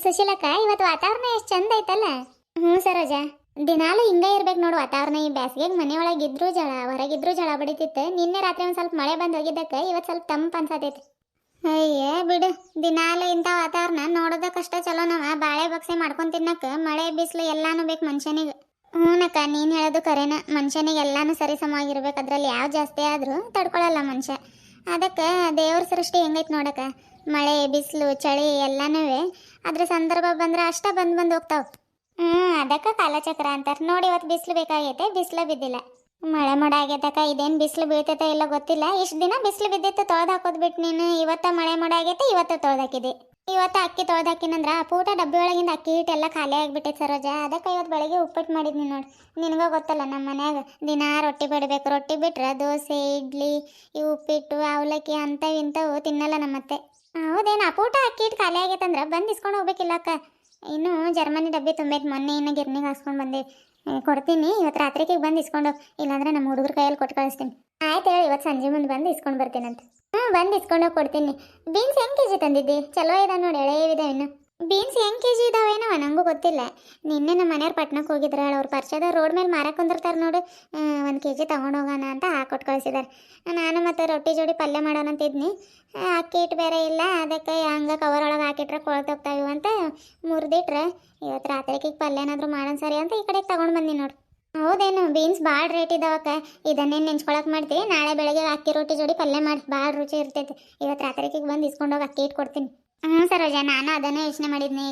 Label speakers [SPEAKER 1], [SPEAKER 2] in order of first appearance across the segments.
[SPEAKER 1] ಸುಶೀಲಕ್ಕ, ಇವತ್ತು ವಾತಾವರಣ ಎಷ್ಟು ಚಂದ ಐತಲ್ಲ. ಹ್ಞೂ ಸರೋಜ, ದಿನಾಲು ಹಿಂಗೆ ಇರ್ಬೇಕು ನೋಡು ವಾತಾವರಣ. ಈ ಬ್ಯಾಸಿಗೆಗೆ ಮನೆಯೊಳಗೆ ಇದ್ರು ಜಳ, ಹೊರಗಿದ್ರು ಜಳ ಬಡಿತಿತ್ತು. ನಿನ್ನೆ ರಾತ್ರಿ ಒಂದು ಸ್ವಲ್ಪ ಮಳೆ ಬಂದು ಹೋಗಿದ್ದಕ್ಕೆ ಇವತ್ತು ಸ್ವಲ್ಪ ತಂಪು ಅನ್ಸತೈತಿ. ಅಯ್ಯ ಬಿಡು, ದಿನಾಲು ಇಂಥ ವಾತಾವರಣ ನೋಡೋದಕ್ಕಷ್ಟ ಚಲೋ. ನಾವ ಬಾಳೆ ಬಕ್ಸೆ ಮಾಡ್ಕೊಂಡು ತಿನ್ನಕ್ಕೆ ಮಳೆ ಬಿಸಿಲು ಎಲ್ಲಾನು ಬೇಕು ಮನುಷ್ಯನಿಗೆ. ಹ್ಞೂನಕ್ಕ, ನೀನು ಹೇಳೋದು ಕರೆನ. ಮನುಷ್ಯನಿಗೆ ಎಲ್ಲಾನು ಸರಿ ಸಮವಾಗಿರ್ಬೇಕು. ಅದ್ರಲ್ಲಿ ಯಾವ ಜಾಸ್ತಿ ಆದರೂ ತಡ್ಕೊಳಲ್ಲ ಮನುಷ್ಯ. ಅದಕ್ಕೆ ದೇವ್ರ ಸೃಷ್ಟಿ ಹೆಂಗೈತೆ ನೋಡಕ್ಕ. ಮಳೆ ಬಿಸಿಲು ಚಳಿ ಎಲ್ಲನೂ ಅದ್ರ ಸಂದರ್ಭ ಬಂದ್ರೆ ಅಷ್ಟ ಬಂದು ಹೋಗ್ತಾವ. ಅದಕ್ಕೆ ಕಾಲಚಕ್ರ ಅಂತಾರೆ ನೋಡಿ. ಇವತ್ತು ಬಿಸಿಲು ಬೇಕಾಗೈತೆ, ಬಿಸಿಲು ಬಿದ್ದಿಲ್ಲ. ಮಳೆ ಮೋಡ ಆಗೈತಕ್ಕ. ಇದೇನು ಬಿಸಿಲು ಬೀಳ್ತೈತೆ ಇಲ್ಲ ಗೊತ್ತಿಲ್ಲ. ಇಷ್ಟು ದಿನ ಬಿಸಿಲು ಬಿದ್ದಿತ್ತು, ತೊಳೆದು ಹಾಕೋದು ಬಿಟ್ಟು ನೀನು. ಇವತ್ತ ಮಳೆ ಮೋಡ ಆಗೈತೆ, ಇವತ್ತು ತೊಳೆದು ಹಾಕಿದೆ. ಇವತ್ತು ಅಕ್ಕಿ ತೊಳೆದು ಹಾಕಿನಂದ್ರೆ ಆ ಪೂಟ ಡಬ್ಬಿ ಒಳಗಿಂದ ಅಕ್ಕಿ ಹಿಟ್ಟು ಎಲ್ಲ ಖಾಲಿ ಆಗಿಬಿಟ್ಟೈತೆ ಸರೋಜ. ಅದಕ್ಕೆ ಇವತ್ತು ಬೆಳಗ್ಗೆ ಉಪ್ಪಿಟ್ಟು ಮಾಡಿದ್ನಿ ನೋಡಿ. ನಿನಗೆ ಗೊತ್ತಲ್ಲ, ನಮ್ಮ ಮನ್ಯಾಗ ದಿನ ರೊಟ್ಟಿ ಬಿಡಬೇಕು. ರೊಟ್ಟಿ ಬಿಟ್ರೆ ದೋಸೆ, ಇಡ್ಲಿ, ಈ ಉಪ್ಪಿಟ್ಟು, ಅವಲಕ್ಕಿ ಅಂಥವು ಇಂಥವು ತಿನ್ನಲ್ಲ ನಮ್ಮತ್ತೆ. ಹೌದೇನು? ಆ ಪೂಟ ಅಕ್ಕಿ ಹಿಟ್ಟು ಖಾಲಿ ಆಗೈತಂದ್ರೆ ಬಂದು ಇಸ್ಕೊಂಡು ಹೋಗ್ಬೇಕಿಲ್ಲ ಅಕ್ಕ. ಇನ್ನು ಜರ್ಮನಿ ಡಬ್ಬಿ ತುಂಬೈತೆ. ಮೊನ್ನೆ ಇನ್ನು ಗಿರ್ನಿಗೆ ಹಾಸ್ಕೊಂಡು ಬಂದೆ. ಕೊಡ್ತೀನಿ, ಇವತ್ತು ರಾತ್ರಿಗೆ ಬಂದು ಇಸ್ಕೊಂಡು. ಇಲ್ಲಾಂದ್ರೆ ನಮ್ಮ ಹುಡುಗರ ಕೈಯಲ್ಲಿ ಕೊಟ್ಟು ಕಳಿಸ್ತೀನಿ. ಆಯ್ತು ಹೇಳಿ, ಇವತ್ತು ಸಂಜೆ ಮುಂದೆ ಬಂದು ಇಸ್ಕೊಂಡು ಬರ್ತೀನಂತ. ಬಂದು ಇಸ್ಕೊಂಡೋಗಿ ಕೊಡ್ತೀನಿ. ಬೀನ್ಸ್ ಹೆಂಗೆ ಕೆಜಿ ತಂದಿದ್ದಿ? ಚಲೋ ಇದೆ ನೋಡಿ, ಎಳೆಯವಿದೆ ಇನ್ನು. ಬೀನ್ಸ್ ಹೆಂಗೆ ಕೆಜಿ ಇದಾವೇನೋ ನನಗೂ ಗೊತ್ತಿಲ್ಲ. ನಿನ್ನೆ ನಮ್ಮ ಮನೆಯವ್ರು ಪಟ್ನಕ್ಕೆ ಹೋಗಿದ್ರೆ ಅವ್ರ ಪರಿಚಯದ ರೋಡ್ ಮೇಲೆ ಮಾರಕ್ಕೆ ಕುಂದಿರ್ತಾರೆ ನೋಡು. 1 ಕೆಜಿ ತೊಗೊಂಡೋಗೋಣ ಅಂತ ಹಾಕೊಟ್ಟು ಕಳಿಸಿದ್ದಾರೆ. ನಾನು ಮತ್ತು ರೊಟ್ಟಿ ಜೋಡಿ ಪಲ್ಯ ಮಾಡೋಣ ಅಂತಿದ್ನಿ. ಅಕ್ಕಿ ಹಿಟ್ಟು ಬೇರೆ ಇಲ್ಲ, ಅದಕ್ಕೆ ಹಂಗೆ ಕವರ್ ಒಳಗೆ ಹಾಕಿಟ್ರೆ ಕೊಳ್ತೋಗ್ತಾವೆ ಅಂತ ಮುರಿದಿಟ್ರೆ ಇವತ್ತು ರಾತ್ರಿಗೆ ಪಲ್ಯ ಏನಾದರೂ ಮಾಡೋಣ ಸರಿ ಅಂತ ಈ ಕಡೆಗೆ ತೊಗೊಂಡು ಬಂದೀನಿ ನೋಡಿ. ಹೌದೇನು? ಬೀನ್ಸ್ ಭಾಳ ರೇಟ್ ಇದಾವಕ್ಕ. ಇದನ್ನೇನು ನೆಂಚ್ಕೊಳಕ್ಕೆ ಮಾಡ್ತೀವಿ. ನಾಳೆ ಬೆಳಗ್ಗೆ ಅಕ್ಕಿ ರೊಟ್ಟಿ ಜೋಡಿ ಪಲ್ಯ ಮಾಡಿ ಭಾಳ ರುಚಿ ಇರ್ತೈತಿ. ಇವತ್ತು ರಾತ್ರಿಗೆ ಬಂದು ಇಸ್ಕೊಂಡೋಗಿ ಅಕ್ಕಿ ಇಟ್ಟು ಕೊಡ್ತೀನಿ. ಸರೋಜ, ನಾನು ಅದನ್ನೇ ಯೋಚನೆ ಮಾಡಿದ್ನಿ.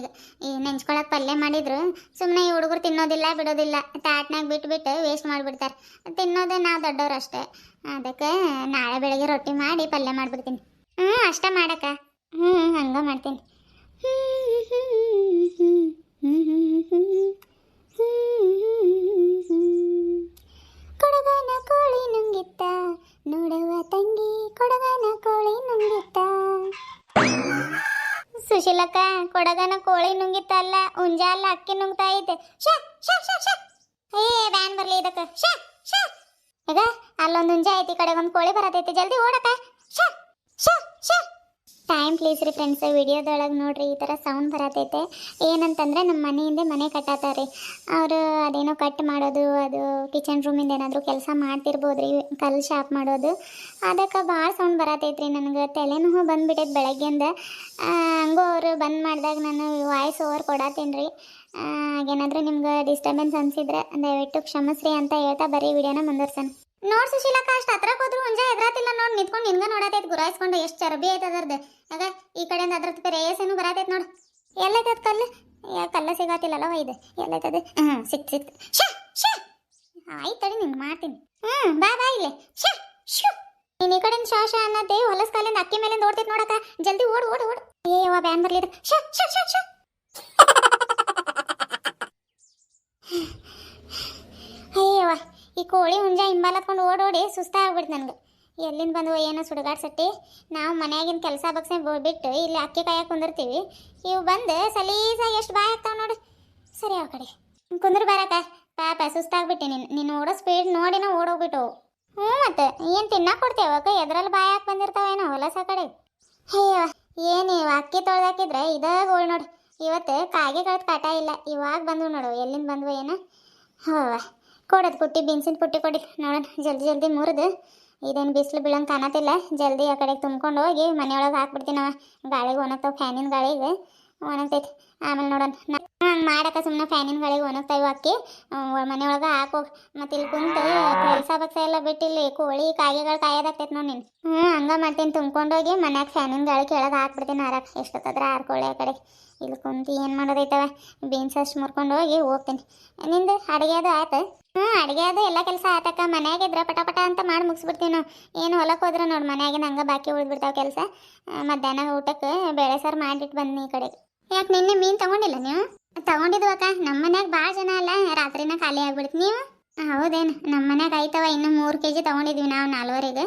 [SPEAKER 1] ಈಗ ನೆಂಚ್ಕೊಳಕ್ಕೆ ಪಲ್ಯ ಮಾಡಿದ್ರು ಸುಮ್ಮನೆ ಈ ಹುಡುಗರು ತಿನ್ನೋದಿಲ್ಲ ಬಿಡೋದಿಲ್ಲ. ತಾಟ್ನಾಗ ಬಿಟ್ಟು ವೇಸ್ಟ್ ಮಾಡಿಬಿಡ್ತಾರೆ. ತಿನ್ನೋದೇ ನಾವು ದೊಡ್ಡವ್ರು ಅಷ್ಟೇ. ಅದಕ್ಕೆ ನಾಳೆ ಬೆಳಗ್ಗೆ ರೊಟ್ಟಿ ಮಾಡಿ ಪಲ್ಯ ಮಾಡಿಬಿಡ್ತೀನಿ. ಅಷ್ಟೇ ಮಾಡಕ್ಕ. ಹಂಗೆ ಮಾಡ್ತೀನಿ. ಕೊಡಗನ ಕೋಳಿ ನುಂಗಿತ್ತ ನೋಡುವ ತಂಗಿ, ಕೊಡಗನ ಕೋಳಿ ನುಂಗಿತ್ತ. ಸುಶೀಲಕ್ಕ, ಕೊಡಗನ ಕೋಳಿ ನುಂಗಿತ್ತ ಅಲ್ಲ, ಹುಂಜ ಅಲ್ಲ, ಅಕ್ಕಿ ನುಂಗ್ತಾ ಐತೆ. ಬ್ಯಾನ್ ಬರ್ಲಿ ಇದಕ್ಕೆ. ಈಗ ಅಲ್ಲೊಂದು ಹುಂಜ ಐತಿ, ಈ ಕಡೆಗೆ ಒಂದು ಕೋಳಿ ಬರತೈತಿ. ಜಲ್ದಿ ಓಡಕ್ಕ. ಟೈಮ್ ಪ್ಲೀಸ್ ರೀ ಫ್ರೆಂಡ್ಸ್. ವಿಡಿಯೋದೊಳಗೆ ನೋಡ್ರಿ ಈ ಥರ ಸೌಂಡ್ ಬರತೈತೆ. ಏನಂತಂದರೆ ನಮ್ಮ ಮನೆಯಿಂದ ಮನೆ ಕಟ್ಟಾತಾರೆ ರೀ ಅವರು. ಅದೇನೋ ಕಟ್ ಮಾಡೋದು, ಅದು ಕಿಚನ್ ರೂಮಿಂದ ಏನಾದರೂ ಕೆಲಸ ಮಾಡ್ತಿರ್ಬೋದು ರೀ, ಕಲ್ಲು ಶಾಪ್ ಮಾಡೋದು. ಅದಕ್ಕೆ ಭಾಳ ಸೌಂಡ್ ಬರತೈತ್ರಿ. ನನಗೆ ತಲೆನೋವು ಬಂದುಬಿಟ್ಟೈತೆ ಬೆಳಗ್ಗೆಯಿಂದ. ಹಂಗೂ ಅವರು ಬಂದ್ ಮಾಡಿದಾಗ ನಾನು ವಾಯ್ಸ್ ಓವರ್ ಕೊಡತ್ತೀನಿ ರೀ. ಹಾಗೇನಾದರೂ ನಿಮ್ಗೆ ಡಿಸ್ಟರ್ಬೆನ್ಸ್ ಅನಿಸಿದ್ರೆ ದಯವಿಟ್ಟು ಕ್ಷಮಿಸ್ರಿ ಅಂತ ಹೇಳ್ತಾ ಬರೀ ವಿಡಿಯೋನ ಮುಂದುವರ್ಸೋಣ. ನೋಡ್ ಸುಶೀಲಕ್ಕ, ಅಷ್ಟು ಹತ್ರಕ್ಕೆ ಹೋದ್ರು ಹುಂಜ ಎದ್ರಾತಿಲ್ಲ ನೋಡಿ. ನಿಂತ್ಕೊಂಡು ನಿನ್ಗೆ ನೋಡತೈತೆ ಗುರಾಯಿಸ್ಕೊಂಡು. ಎಷ್ಟು ಚರ್ಬಿ ಐತೆ ಅದರದ್ದು. ಆಗ ಈ ಕಡೆಯಿಂದ ಅದ್ರದ್ದು ರೇಸೇನು ಬರತೈತೆ ನೋಡಿ. ಎಲ್ಲೈತದ ಕಲ್ಲು? ಕಲ್ಲ ಸಿಗತ್ತಿಲ್ಲಲ್ಲ ಇದು. ಎಲ್ಲೈತದ? ಸಿಕ್ತು. ಆಯ್ತು ತಡಿ, ನಿಂಗೆ ಮಾಡ್ತೀನಿ. ಬಾ ಇಲ್ಲೇ. ನೀನು ಈ ಕಡೆಯಿಂದ ಶಾ ಅನ್ನತ್ತೆ ಹೊಲಸ್ ಕಾಲಿಂದ ಅಕ್ಕಿ ಮೇಲಿಂದ ಓಡ್ತೈತೆ ನೋಡಕ್ಕ. ಜಲ್ದಿ ಓಡು. ಏವ ಬ್ಯಾನ್ ಬರ್ಲಿದ. ಅಯ್ಯವ್ವ, ಈ ಕೋಳಿ ಹುಂಜ ಹಿಂಬಾಲತ್ಕೊಂಡು ಓಡೋಡಿ ಸುಸ್ತಾಗ್ಬಿಡ್ತು ನನಗೆ. ಎಲ್ಲಿಂದ ಬಂದು ಏನೋ ಸುಡುಗಾಡ್ಸಟ್ಟಿ. ನಾವು ಮನ್ಯಾಗಿನ ಕೆಲಸ ಬಗ್ಸೆ ಬಿಟ್ಟು ಇಲ್ಲಿ ಅಕ್ಕಿ ಕಾಯಕ್ಕೆ ಕುಂದಿರ್ತೀವಿ. ಇವು ಬಂದು ಸಲೀಸಾಗಿ ಎಷ್ಟು ಬಾಯ್ ಆಗ್ತಾವೆ ನೋಡಿ. ಸರಿ ಆ ಕಡೆ ಕುಂದ್ರ ಬಾರಕ್ಕ. ಪಾಪ ಸುಸ್ತಾಗ್ಬಿಟ್ಟು ನೀನು ಓಡೋ ಸ್ಪೀಡ್ ನೋಡಿನ ಓಡೋಗ್ಬಿಟ್ಟು. ಮತ್ತೆ ಏನು ತಿನ್ನಕ್ಕೆ ಕೊಡ್ತೇವಕ್ಕ? ಎದ್ರಲ್ಲಿ ಬಾಯ್ ಹಾಕಿ ಬಂದಿರ್ತಾವೇನೋ ಹೊಲಸ ಕಡೆ. ಅಯ್ಯವ, ಏನು ಅಕ್ಕಿ ತೊಳ್ದಾಕಿದ್ರೆ ಗೋಳ್ ನೋಡಿ. ಇವತ್ತು ಕಾಗೆ ಕಳೆದು ಕಾಟ ಇಲ್ಲ. ಇವಾಗ ಬಂದು ನೋಡು ಎಲ್ಲಿಂದ ಬಂದ್ವು ಏನೋ. ಕೊಡೋದು ಪುಟ್ಟಿ, ಬೀನ್ಸಿನ ಪುಟ್ಟಿ ಕೊಡಿ ನೋಡೋಣ. ಜಲ್ದಿ ಮುರಿದು. ಇದೇನು ಬಿಸಿಲು ಬೀಳಂಗೆ ಕಾಣತಿಲ್ಲ. ಜಲ್ದಿ ಆ ಕಡೆಗೆ ತುಂಬ್ಕೊಂಡು ಹೋಗಿ ಮನೆಯೊಳಗೆ ಹಾಕ್ಬಿಡ್ತೀನಿ. ಗಾಳಿಗೆ ಒಣಗ್ತಾವೆ, ಫ್ಯಾನಿನ ಗಾಳಿಗೆ ಒಣಗ್ತೈತಿ. ಆಮೇಲೆ ನೋಡೋಣ. ಹಂಗೆ ಮಾಡಕ್ಕೆ ಸುಮ್ಮನೆ ಫ್ಯಾನಿನ ಗಾಳಿಗೆ ಒಣಗ್ತಾವೆ ಅಕ್ಕಿ. ಮನೆಯೊಳಗೆ ಹಾಕೋಗಿ ಮತ್ತೆ ಇಲ್ಲಿ ಕುಂತು ಕೆಲಸ ಬಕ್ಸ ಎಲ್ಲ ಬಿಟ್ಟು ಇಲ್ಲಿ ಕೋಳಿ ಕಾಗೆಗಳು ಕಾಯೋದಾಗ್ತೈತೆ ನೋಡಿ ನೀನು. ಹಂಗೆ ಮಾಡ್ತೀನಿ. ತುಂಬ್ಕೊಂಡೋಗಿ ಮನ್ಯಾಗ ಫ್ಯಾನಿನ ಗಾಳಿ ಕೆಳಗೆ ಹಾಕ್ಬಿಡ್ತೀನಿ ಹಾರಕ್ಕೆ. ಎಷ್ಟೊತ್ತಾದ್ರೆ ಹಾರ್ಕೊಳ್ಳಿ ಆ ಕಡೆ. ಇಲ್ಲಿ ಕುಂತು ಏನು ಮಾಡೋದೈತವ. ಬೀನ್ಸ್ ಅಷ್ಟು ಮುರ್ಕೊಂಡು ಹೋಗ್ತೀನಿ. ನಿಂದು ಅಡುಗೆ ಅದು ಆಯ್ತು? ಅಡುಗೆ ಅದು ಎಲ್ಲ ಕೆಲಸ ಆತಕ್ಕ. ಮನ್ಯಾಗಿದ್ರೆ ಪಟ ಅಂತ ಮಾಡಿ ಮುಗಿಸ್ಬಿಡ್ತೀವಿ ನಾವು. ಏನು ಹೊಲಕ್ಕೆ ಹೋದ್ರೆ ನೋಡಿ ಮನ್ಯಾಗಿನ ಹಂಗೆ ಬಾಕಿ ಉಳಿದ್ಬಿಡ್ತಾವೆ ಕೆಲಸ. ಮಧ್ಯಾಹ್ನ ಊಟಕ್ಕೆ ಬೇಳೆ ಸಾರು ಮಾಡಿಟ್ಟು ಬಂದು ಈ ಕಡೆಗೆ. ಯಾಕೆ ನಿನ್ನೆ ಮೀನು ತೊಗೊಂಡಿಲ್ಲ ನೀವು? ತೊಗೊಂಡಿದ್ವು ಅಕ್ಕ. ನಮ್ಮ ಮನ್ಯಾಗ ಭಾಳ ಜನ ಅಲ್ಲ, ರಾತ್ರಿನ ಖಾಲಿ ಆಗ್ಬಿಡ್ತು. ನೀವು? ಹೌದೇನು? ನಮ್ಮ ಮನ್ಯಾಗ ಆಯ್ತವ. ಇನ್ನೂ 3 ಕೆಜಿ ತೊಗೊಂಡಿದ್ವಿ ನಾವು 4ವರೆಗೆ.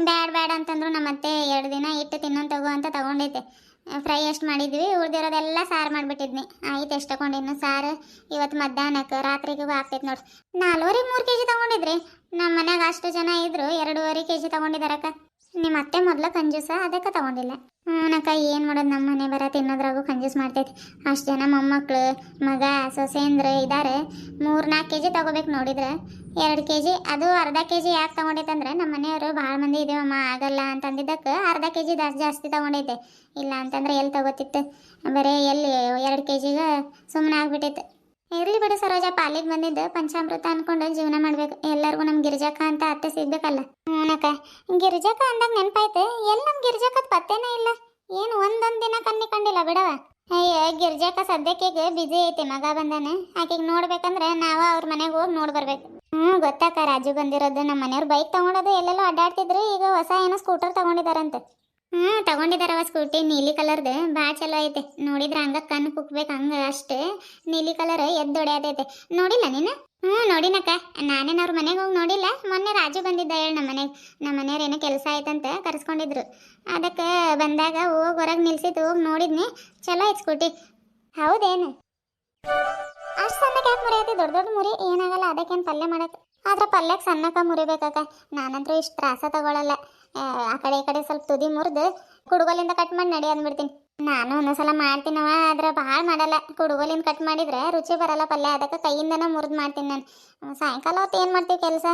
[SPEAKER 1] ಬ್ಯಾಡ ಅಂತಂದ್ರು ನಮ್ಮ ಅತ್ತೆ 2 ದಿನ ಇಟ್ಟು ತಿನ್ನೋನ್ ತಗೋ ಅಂತ ತೊಗೊಂಡೈತೆ. ಫ್ರೈ ಎಷ್ಟು ಮಾಡಿದ್ವಿ, ಉಳಿದಿರೋದೆಲ್ಲ ಸಾರು ಮಾಡಿಬಿಟ್ಟಿದ್ನಿ. ಆಯ್ತು ಎಷ್ಟು ತೊಗೊಂಡಿನ್ನು ಸಾರು. ಇವತ್ತು ಮಧ್ಯಾಹ್ನಕ್ಕೆ ರಾತ್ರಿಗೂ ಆಗ್ತೈತೆ ನೋಡಿ. 4ವರೆಗೆ 3 ಕೆಜಿ ತೊಗೊಂಡಿದ್ರಿ. ನಮ್ಮ ಮನ್ಯಾಗ ಅಷ್ಟು ಜನ ಇದ್ರು 2.5 ಕೆಜಿ ತೊಗೊಂಡಿದ್ದಾರಕ್ಕ. ನಿಮ್ಮ ಅತ್ತೆ ಮೊದ್ಲು ಕಂಜೂಸ ಅದಕ್ಕೆ ತಗೊಂಡಿಲ್ಲ. ನಕ್ಕ ಏನು ಮಾಡೋದು, ನಮ್ಮ ಮನೆ ಬರ ತಿನ್ನೋದ್ರಾಗೂ ಕಂಜೂಸ್ ಮಾಡ್ತೈತಿ. ಅಷ್ಟು ಜನ ಮೊಮ್ಮಕ್ಕಳು ಮಗ ಸೊಸೇಂದ್ರ ಇದ್ದಾರೆ. 3-4 ಕೆ ಜಿ ತೊಗೋಬೇಕು ನೋಡಿದ್ರೆ 2 ಕೆ ಜಿ, ಅದು ಅರ್ಧ ಕೆ ಜಿ ಯಾಕೆ ತೊಗೊಂಡೈತಂದ್ರೆ ನಮ್ಮ ಮನೆಯವರು ಭಾಳ ಮಂದಿ ಇದೇವಮ್ಮ ಆಗಲ್ಲ ಅಂತಂದಿದ್ದಕ್ಕೆ ಅರ್ಧ ಕೆ ಜಿ ಜಾಸ್ತಿ ತೊಗೊಂಡೈತೆ. ಇಲ್ಲ ಅಂತಂದ್ರೆ ಎಲ್ಲಿ ತಗೋತಿತ್ತು, ಬರೀ ಎಲ್ಲಿ 2 ಕೆ ಜಿಗೆ ಸುಮ್ಮನೆ ಆಗ್ಬಿಟ್ಟೈತೆ. ಇರ್ಲಿ ಬಿಡು ಸರೋಜ, ಪಾಲಿಗೆ ಬಂದಿದ್ದು ಪಂಚಾಮೃತ ಅನ್ಕೊಂಡು ಜೀವನ ಮಾಡ್ಬೇಕು. ಎಲ್ಲರಿಗೂ ನಮ್ಮ ಗಿರಿಜಕ್ಕ ಅಂತ ಅತ್ತೆ ಸಿಗ್ಬೇಕಲ್ಲ. ಹ್ಞೂನಕ್ಕ, ಗಿರಿಜಕ್ಕ ಅಂದಾಗ ನೆನಪಾಯ್ತು, ಎಲ್ಲಿ ನಮ್ಮ ಗಿರಿಜಕ್ಕದ ಪತ್ತೇನೇ ಇಲ್ಲ. ಏನು ಒಂದೊಂದು ದಿನ ಕಣ್ಣಿ ಕಂಡಿಲ್ಲ ಬಿಡವ. ಅಯ್ಯ, ಗಿರಿಜಕ್ಕ ಸದ್ಯಕ್ಕೆ ಬಿಜಿ ಐತಿ, ಮಗ ಬಂದಾನೆ. ಆಕೆಗೆ ನೋಡ್ಬೇಕಂದ್ರೆ ನಾವು ಅವ್ರ ಮನೆಗೆ ಹೋಗಿ ನೋಡಿ ಬರ್ಬೇಕು. ಗೊತ್ತಾಕ, ರಾಜು ಬಂದಿರೋದು. ನಮ್ಮ ಮನೆಯವ್ರು ಬೈಕ್ ತಗೊಂಡೋದು ಎಲ್ಲೆಲ್ಲೋ ಅಡ್ಡಾಡ್ತಿದ್ರು. ಈಗ ಹೊಸ ಏನೋ ಸ್ಕೂಟರ್ ತಗೊಂಡಿದಾರಂತೆ. ತಗೊಂಡಿದಾರವ ಸ್ಕೂಟಿ, ನೀಲಿ ಕಲರ್ದು, ಭಾಳ ಚಲೋ ಐತೆ. ನೋಡಿದ್ರೆ ಹಂಗ ಕಣ್ಣು ಕುಕ್ಬೇಕು, ಹಂಗ ಅಷ್ಟು ನೀಲಿ ಕಲರ್ ಎದ್ದೊಡೆಯತೈತೆ. ನೋಡಿಲ್ಲ ನೀನು? ನೋಡಿನಕ್ಕ. ನಾನೇನು ಅವ್ರ ಮನೆಗೆ ಹೋಗಿ ನೋಡಿಲ್ಲ. ಮೊನ್ನೆ ರಾಜು ಬಂದಿದ್ದ ಹೇಳಿ ನಮ್ಮ ಮನೆಗೆ. ನಮ್ಮ ಮನೆಯವ್ರು ಏನೋ ಕೆಲಸ ಆಯ್ತಂತ ಕರೆಸ್ಕೊಂಡಿದ್ರು. ಅದಕ್ಕೆ ಬಂದಾಗ ಹೋಗಿ ಹೊರಗೆ ನಿಲ್ಸಿದ್ದು, ಹೋಗಿ ನೋಡಿದ್ನಿ. ಚಲೋ ಐತೆ ಸ್ಕೂಟಿ. ಹೌದೇನು? ಅಷ್ಟು ಸಣ್ಣಕ್ಕೆ ಯಾಕೆ ಮುರಿಯತ್ತೆ? ದೊಡ್ಡ ದೊಡ್ಡ ಮುರಿ ಏನಾಗಲ್ಲ, ಅದಕ್ಕೇನು ಪಲ್ಯ ಮಾಡಕ್ಕೆ. ಆದ್ರೆ ಪಲ್ಯಕ್ಕೆ ಸಣ್ಣಕ್ಕೆ ಮುರಿಬೇಕಕ್ಕ. ನಾನಂತರೂ ಇಷ್ಟು ತ್ರಾಸ ತಗೊಳ್ಳಲ್ಲ. ಆ ಕಡೆ ಈ ಕಡೆ ಸ್ವಲ್ಪ ತುದಿ ಮುರಿದು ಕುಡುಗೋಲಿಂದ ಕಟ್ ಮಾಡಿ ನಡಿ ಅಂದ್ಬಿಡ್ತೀನಿ. ನಾನು ಒಂದೊಂದ್ಸಲ ಮಾಡ್ತೀನವ, ಆದ್ರೆ ಭಾಳ ಮಾಡಲ್ಲ. ಕುಡುಗೋಲಿಂದ ಕಟ್ ಮಾಡಿದ್ರೆ ರುಚಿ ಬರಲ್ಲ ಪಲ್ಯ. ಅದಕ್ಕೆ ಕೈಯಿಂದನೇ ಮುರಿದು ಮಾಡ್ತೀನಿ ನಾನು. ಸಾಯಂಕಾಲ ಹೊತ್ತು ಏನು ಮಾಡ್ತೀವಿ ಕೆಲಸ,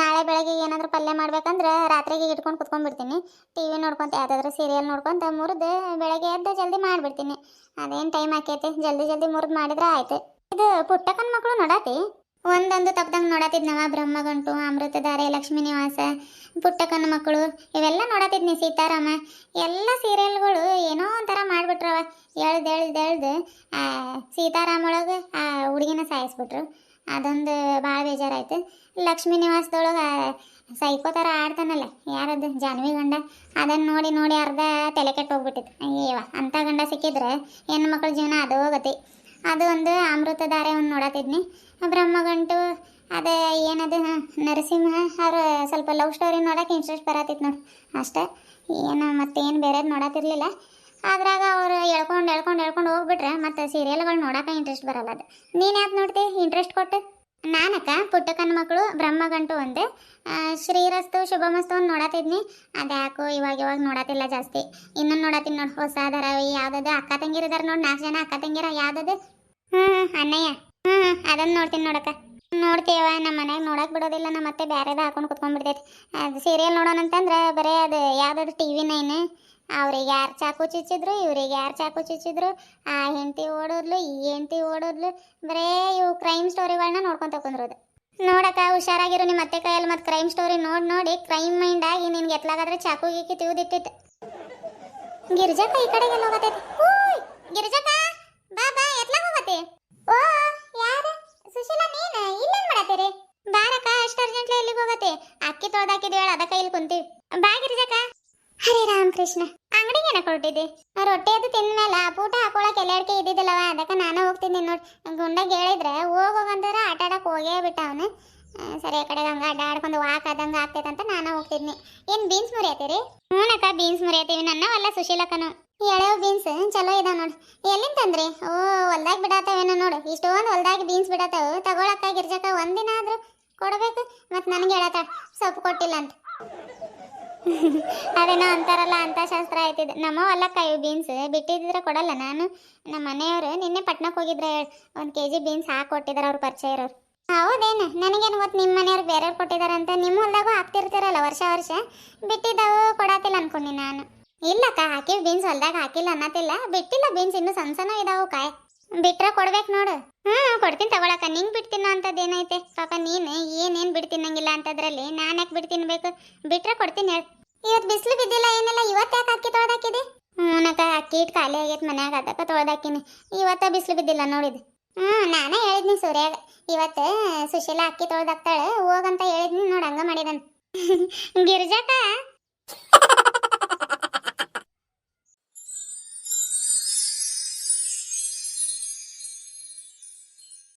[SPEAKER 1] ನಾಳೆ ಬೆಳಗ್ಗೆ ಏನಾದರೂ ಪಲ್ಯ ಮಾಡ್ಬೇಕಂದ್ರೆ ರಾತ್ರಿಗೆ ಇಟ್ಕೊಂಡು ಕುತ್ಕೊಂಡ್ಬಿಡ್ತೀನಿ. ಟಿ ವಿ ನೋಡ್ಕೊತ ಯಾವುದಾದ್ರೂ ಸೀರಿಯಲ್ ನೋಡ್ಕೊತ ಮುರಿದು ಬೆಳಗ್ಗೆ ಎದ್ದು ಜಲ್ದಿ ಮಾಡಿಬಿಡ್ತೀನಿ. ಅದೇನು ಟೈಮ್ ಆಕೈತಿ, ಜಲ್ದಿ ಜಲ್ದಿ ಮುರಿದು ಮಾಡಿದ್ರೆ ಆಯ್ತು. ಇದು ಪುಟ್ಟಕ್ಕನ ಮಕ್ಕಳು ನೋಡಾತಿ? ಒಂದೊಂದು ತಪ್ಪದಂಗೆ ನೋಡತ್ತಿದ್ನವ. ಬ್ರಹ್ಮಗಂಟು, ಅಮೃತಧಾರೆ, ಲಕ್ಷ್ಮೀ ನಿವಾಸ, ಪುಟ್ಟಕ್ಕನ ಮಕ್ಕಳು ಇವೆಲ್ಲ ನೋಡತ್ತಿದ್ನಿ. ಸೀತಾರಾಮ, ಎಲ್ಲ ಸೀರಿಯಲ್ಗಳು ಏನೋ ಒಂಥರ ಮಾಡಿಬಿಟ್ರವ. ಎಳ್ದು ಸೀತಾರಾಮ ಒಳಗೆ ಆ ಹುಡುಗಿನ ಸಾಯಿಸ್ಬಿಟ್ರು. ಅದೊಂದು ಭಾಳ ಬೇಜಾರಾಯ್ತು. ಲಕ್ಷ್ಮೀ ನಿವಾಸದೊಳಗೆ ಸೈಕೋ ಥರ ಆಡ್ತಾನಲ್ಲ, ಯಾರದು ಜಾನ್ವಿ ಗಂಡ, ಅದನ್ನು ನೋಡಿ ನೋಡಿ ಅರ್ಧ ತಲೆ ಕೆಟ್ಟು ಹೋಗ್ಬಿಟ್ಟಿತ್ತು. ಅಯ್ಯವ, ಅಂಥ ಗಂಡ ಸಿಕ್ಕಿದ್ರೆ ಹೆಣ್ಣು ಮಕ್ಕಳ ಜೀವನ ಅದೋ ಗತಿ. ಅದು ಒಂದು ಅಮೃತಧಾರೆ ಒಂದು ನೋಡತ್ತಿದ್ನಿ. ಬ್ರಹ್ಮಗಂಟು ಅದೇ ಏನದು ನರಸಿಂಹ ಅವ್ರು ಸ್ವಲ್ಪ ಲವ್ ಸ್ಟೋರಿ ನೋಡೋಕೆ ಇಂಟ್ರೆಸ್ಟ್ ಬರತ್ತಿತ್ತು ನೋಡಿ, ಅಷ್ಟೇ. ಏನು ಮತ್ತೇನು ಬೇರೆದು ನೋಡತ್ತಿರ್ಲಿಲ್ಲ. ಅದ್ರಾಗ ಅವ್ರು ಎಳ್ಕೊಂಡು ಹೋಗ್ಬಿಟ್ರೆ ಮತ್ತೆ ಸೀರಿಯಲ್ಗಳು ನೋಡೋಕೆ ಇಂಟ್ರೆಸ್ಟ್ ಬರಲ್ಲ. ಅದು ನೀನು ಯಾಕೆ ನೋಡ್ತಿ ಇಂಟ್ರೆಸ್ಟ್ ಕೊಟ್ಟು? ನಾನಕ್ಕ ಪುಟ್ಟಕ್ಕನ ಮಕ್ಕಳು, ಬ್ರಹ್ಮಗಂಟು ಒಂದು, ಶ್ರೀರಸ್ತು ಶುಭಮಸ್ತು ಒಂದು ನೋಡತ್ತಿದ್ನಿ. ಅದ್ಯಾಕೋ ಇವಾಗ ನೋಡತ್ತಿಲ್ಲ ಜಾಸ್ತಿ. ಇನ್ನೊಂದು ನೋಡತ್ತೀನಿ ನೋಡಿ, ಹೊಸ ಧಾರಾವಾಹಿ ಯಾವುದದು, ಅಕ್ಕ ತಂಗಿರಿದಾರೆ ನೋಡಿ, 4 ಜನ ಅಕ್ಕ ತಂಗಿರ, ಯಾವುದದು ಅಣ್ಣಯ್ಯ. ಅದನ್ನು ನೋಡ್ತೀನಿ ನೋಡಕ್ಕ. ನೋಡ್ತೀವ, ನಮ್ಮ ಮನ್ಯಾಗ ನೋಡಕ್ಕೆ ಬಿಡೋದಿಲ್ಲ. ನಮ್ಮ ಮತ್ತೆ ಬೇರೆದ ಹಾಕೊಂಡು ಕುತ್ಕೊಂಡ್ಬಿಡ್ತೈತಿ. ಅದು ಸೀರಿಯಲ್ ನೋಡೋಣಂತಂದ್ರೆ ಬರೀ ಅದು ಯಾವುದಾದ್ರು TV9, ಅವ್ರಿಗೆ ಯಾರು ಚಾಕು ಚುಚ್ಚಿದ್ರು, ಇವ್ರಿಗೆ ಯಾರು ಚಾಕು ಚುಚ್ಚಿದ್ರು, ಆ ಹೆಂಡತಿ ಓಡೋದ್ಲು, ಈ ಹೆಂಡತಿ ಓಡೋದ್ಲು, ಬರೇ ಇವು ಕ್ರೈಮ್ ಸ್ಟೋರಿಗಳನ್ನ ನೋಡ್ಕೊತ ಕುಂದ್ರೋದು. ನೋಡಕ್ಕ, ಹುಷಾರಾಗಿರು. ನಿಮ್ಮ ಅತ್ತೆ ಕೈಯಲ್ಲಿ ಮತ್ತು ಕ್ರೈಮ್ ಸ್ಟೋರಿ ನೋಡಿ ಕ್ರೈಮ್ ಮೈಂಡ್ ಆಗಿ ನಿನ್ಗೆ ಎತ್ಲಾಗಾದ್ರೆ ಚಾಕು ಗೀಕಿ ತಿವ್ದಿಟ್ಟಿತ್ತು. ಗಿರಿಜಕ್ಕ ಈ ಕಡೆಗೆಲ್ಲ ಹೋಗತೈತಿ. ಗಿರಿಜಕ್ಕ, ಬಾ ಎತ್ಲಾಗ ಹೋಗತ್ತೆ? ಓ, ಯಾರು? ಸುಶೀಲಾ, ನೀನು ಇಲ್ಲೇನು ಮಾಡತ್ತೀರಿ? ಬಾರಕ್ಕ, ಅಷ್ಟು ಅರ್ಜೆಂಟ್ಲಿ ಎಲ್ಲಿಗೆ ಹೋಗತ್ತೆ? ಅಕ್ಕಿ ತೊಳ್ದಾಕಿದ್ವಿ ಹೇಳ, ಅದಕ್ಕೆ ಇಲ್ಲಿ ಕುಂತೀವಿ. ಬಾ ಗಿರಿಜಕ್ಕ. ಹರೇ ರಾಮಕೃಷ್ಣ. ಅಂಗಡಿಗೆ ಏನಕ್ಕೆ ಹೊರಟಿದ್ದಿ? ರೊಟ್ಟಿ ಅದು ತಿಂದ್ಮೇಲೆ ಪೂಟ ಹಾಕೊಳಕ್ಕೆ ಎಲ್ಲಾಡ್ಕೆ ಇದ್ದಿದ್ದಲ್ಲವ, ಅದಕ್ಕೆ ನಾನು ಹೋಗ್ತಿದ್ದೀನಿ ನೋಡಿ. ಗುಂಡಾಗ ಹೇಳಿದ್ರೆ ಹೋಗಂದ್ರೆ ಆಟ ಆಡಕ್ಕೆ ಹೋಗೇ ಬಿಟ್ಟ ಅವನು. ಸರಿ, ಆ ಕಡೆಗೆ ಹಂಗೆ ಅಡ್ಡಾಡ್ಕೊಂಡು ವಾಕ್ ಆದಂಗೆ ಆಗ್ತೈತಂತ ನಾನು ಹೋಗ್ತಿದ್ನಿ. ಏನು ಬೀನ್ಸ್ ಮುರಿಯತ್ತೀರಿ? ಹ್ಞೂನಕ್ಕ, ಬೀನ್ಸ್ ಮುರಿಯತ್ತೀವಿ. ನನ್ನವಲ್ಲ ಸುಶೀಲಕ್ಕನು. ಎಳೆವು ಬೀನ್ಸ್ ಚಲೋ ಇದಾವ ನೋಡಿ. ಎಲ್ಲಿಂದ ತಂದ್ರಿ? ಓ, ಹೊಲ್ದಾಗ ಬಿಡತ್ತವೇನೋ ನೋಡು. ಇಷ್ಟೊಂದು ಹೊಲ್ದಾಗ ಬೀನ್ಸ್ ಬಿಡತ್ತವು. ತಗೊಳಕ್ಕ ಗಿರ್ಜಕ್ಕ ಒಂದಿನ ಆದರೂ ಕೊಡಬೇಕು. ಮತ್ತು ನನಗೆ ಹೇಳತ್ತ ಸೊಪ್ಪು ಕೊಟ್ಟಿಲ್ಲ ಅಂತ. ಅದೇನೋ ಅಂತಾರಲ್ಲ, ಅಂತ ಶಾಸ್ತ್ರ ಆಯ್ತಿದ್ದು. ನಮ್ಮ ಹೊಲಕ್ಕ ಇವು ಬೀನ್ಸ್ ಬಿಟ್ಟಿದ್ರೆ ಕೊಡಲ್ಲ ನಾನು. ನಮ್ಮ ಮನೆಯವರು ನಿನ್ನೆ ಪಟ್ನಕ್ಕೆ ಹೋಗಿದ್ರೆ 1 kg ಬೀನ್ಸ್ ಹಾಕಿ ಕೊಟ್ಟಿದ್ದಾರೆ, ಅವ್ರು ಪರಿಚಯ ಇರೋರು. ಹೌದೇನು? ನನಗೇನು ಗೊತ್ತು ನಿಮ್ಮ ಮನೆಯವ್ರು ಬೇರೆಯವ್ರು ಕೊಟ್ಟಿದ್ದಾರಂತ. ನಿಮ್ಮ ಹೊಲ್ದಾಗೂ ಹಾಕ್ತಿರ್ತೀರಲ್ಲ ವರ್ಷ ಬಿಟ್ಟಿದ್ದಾವು, ಕೊಡತ್ತಿಲ್ಲ ಅನ್ಕೊಂಡಿ ನಾನು. ಇಲ್ಲಕ್ಕ, ಹಾಕಿವಿ ಬೀನ್ಸ್, ಹೊಲ್ದಾಗ ಹಾಕಿಲ್ಲ ಅನ್ನತ್ತಿಲ್ಲ. ಬಿಟ್ಟಿಲ್ಲ ಬೀನ್ಸ್, ಇನ್ನೂ ಸಣ್ಣ ಇದಾವು ಕಾಯಿ. ಬಿಟ್ರೆ ಕೊಡ್ಬೇಕು ನೋಡು. ಕೊಡ್ತೀನಿ ತಗೊಳಕ್ಕ. ನಿಂಗೆ ಬಿಡ್ತೀನೋ ಅಂತದ್ದು ಏನೈತೆ ಪಾಪ? ನೀನು ಏನೇನು ಬಿಡ್ತೀನಂಗಿಲ್ಲ ಅಂತದ್ರಲ್ಲಿ ನಾನು ಯಾಕೆ ಬಿಡ್ತಿನ್ಬೇಕು? ಬಿಟ್ರೆ ಕೊಡ್ತೀನಿ ಹೇಳಿ. ಇವತ್ತು ಬಿಸಿಲು ಬಿದ್ದಿಲ್ಲ ಏನಿಲ್ಲ, ಇವತ್ತು ಯಾಕೆ ಅಕ್ಕಿ ತೊಳ್ದಾಕಿದೆ? ಹ್ಞೂನಕ್ಕ, ಅಕ್ಕಿ ಇಟ್ಟು ಖಾಲಿ ಆಗೈತೆ ಮನ್ಯಾಗ, ಅದಕ್ಕೆ ತೊಳ್ದಾಕಿನಿ. ಇವತ್ತ ಬಿಸಿಲು ಬಿದ್ದಿಲ್ಲ ನೋಡಿದ್ದು. ನಾನೇ ಹೇಳಿದ್ನಿ ಸೂರ್ಯಾಗ, ಇವತ್ತು ಸುಶೀಲಾ ಅಕ್ಕಿ ತೊಳ್ದಾಕ್ತಾಳೆ ಹೋಗಂತ ಹೇಳಿದ್ನಿ ನೋಡಿ, ಹಂಗ ಮಾಡಿದನ್. ಗಿರ್ಜಕ್ಕ